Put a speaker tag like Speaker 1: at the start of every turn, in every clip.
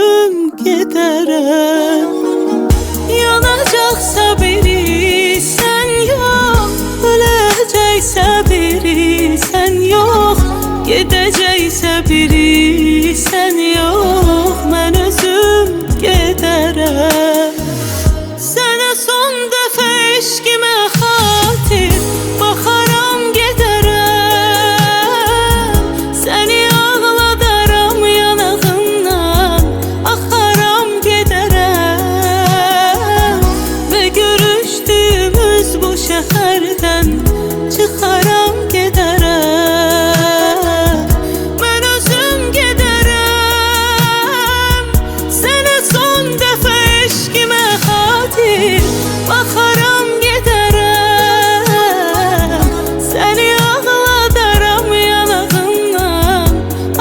Speaker 1: özüm gedərəm. Yanacaqsa biri sən yox, öləcəksə biri sən yox, gedəcəksə biri sən yox, mən özüm gedərəm. Sənə son dəfə eşqimə xatir baxaram gedərəm. Səni ağladaram yanağından, axaram gedərəm. Və görüşdüyümüz bu şəhərdən çıxaram gedərəm. Mən özüm gedərəm. Sənə son dəfə eşqimə xatir baxaram gedərəm. Səni ağladaram yanağından,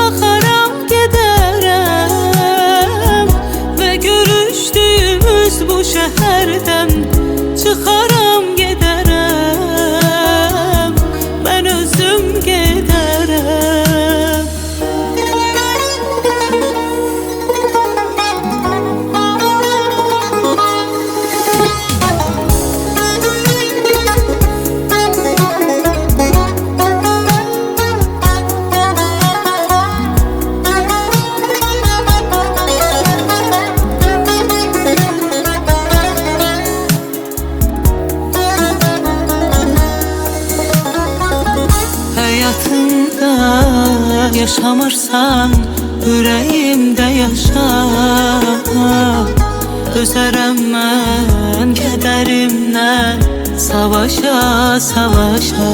Speaker 1: axaram gedərəm. Və görüşdüyümüz bu şəhərdən çıxaram gedərəm. Mən özüm gedərəm. Həyatımda yaşamırsan, ürəyimdə yaşa. Dözərəm mən kədərimdən, savaşa, savaşa.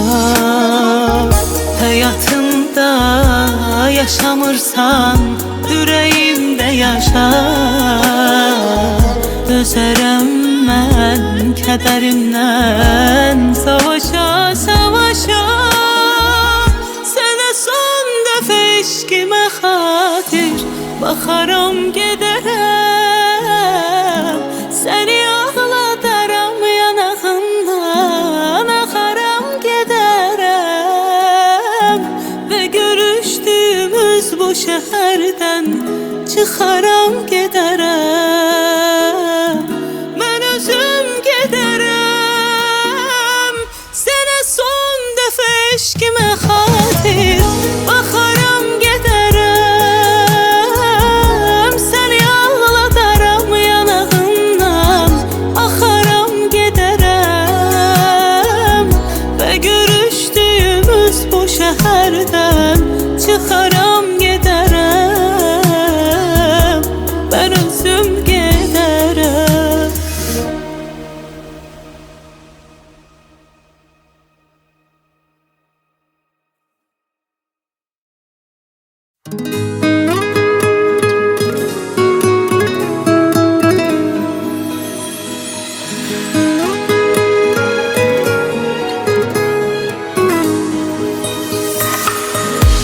Speaker 1: Həyatımda yaşamırsan, ürəyimdə yaşa. Dözərəm mən kədərimdən, savaşa, savaşa. Eşqimə xatir baxaram gedərəm. Səni ağladaram yanağından, axaram gedərəm. Və görüşdüyümüz bu şəhərdən çıxaram gedərəm. Mən özüm gedərəm. Sənə son dəfə eşqimə xatir baxaram gedərəm. Səni ağladaram yanağından, axaram gedərəm. Və görüşdüyümüz bu şəhərdən çıxaram gedərəm. Mən özüm gedərəm.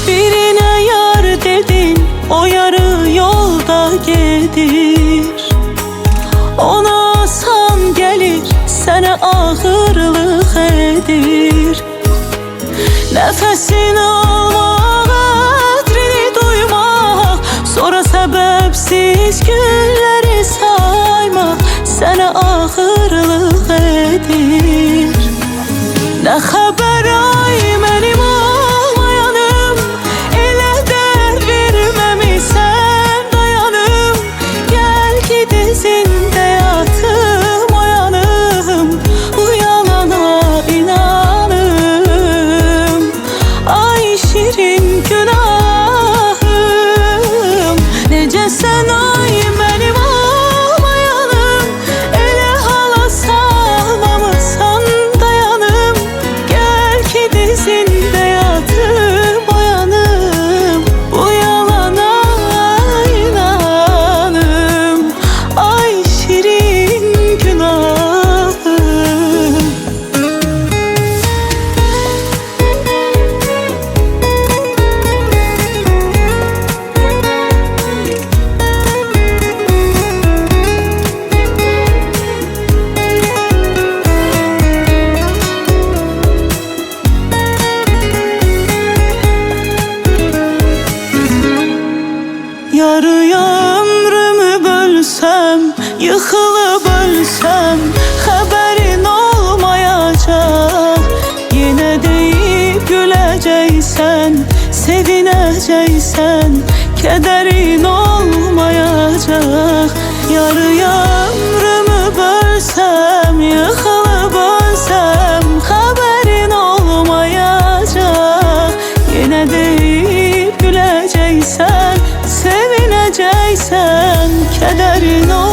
Speaker 1: Birine yar dedin, o yarı yolda gedir. Ona asan gelir, sənə ağırlıq edir. Nəfəsini almaq, ətrini duymaq, sonra səbəbsiz günləri saymaq sənə ağırlıq edir. Nə xəbər ay mənim olmayanım, elə dərd verməmisən dayanım. Gəl ki dizində yatım oyanım, uyanana inanım. Ay şirin günahım, necəsən ay mənim olmayanım, elə hala salmamısan dayanım. Gəl olmayacak. Yarıya ömrümü bölsem, yıkılıp ölsem haberin olmayacak. Yine deyip güleceksen, sevineceksen kederin olmayacak.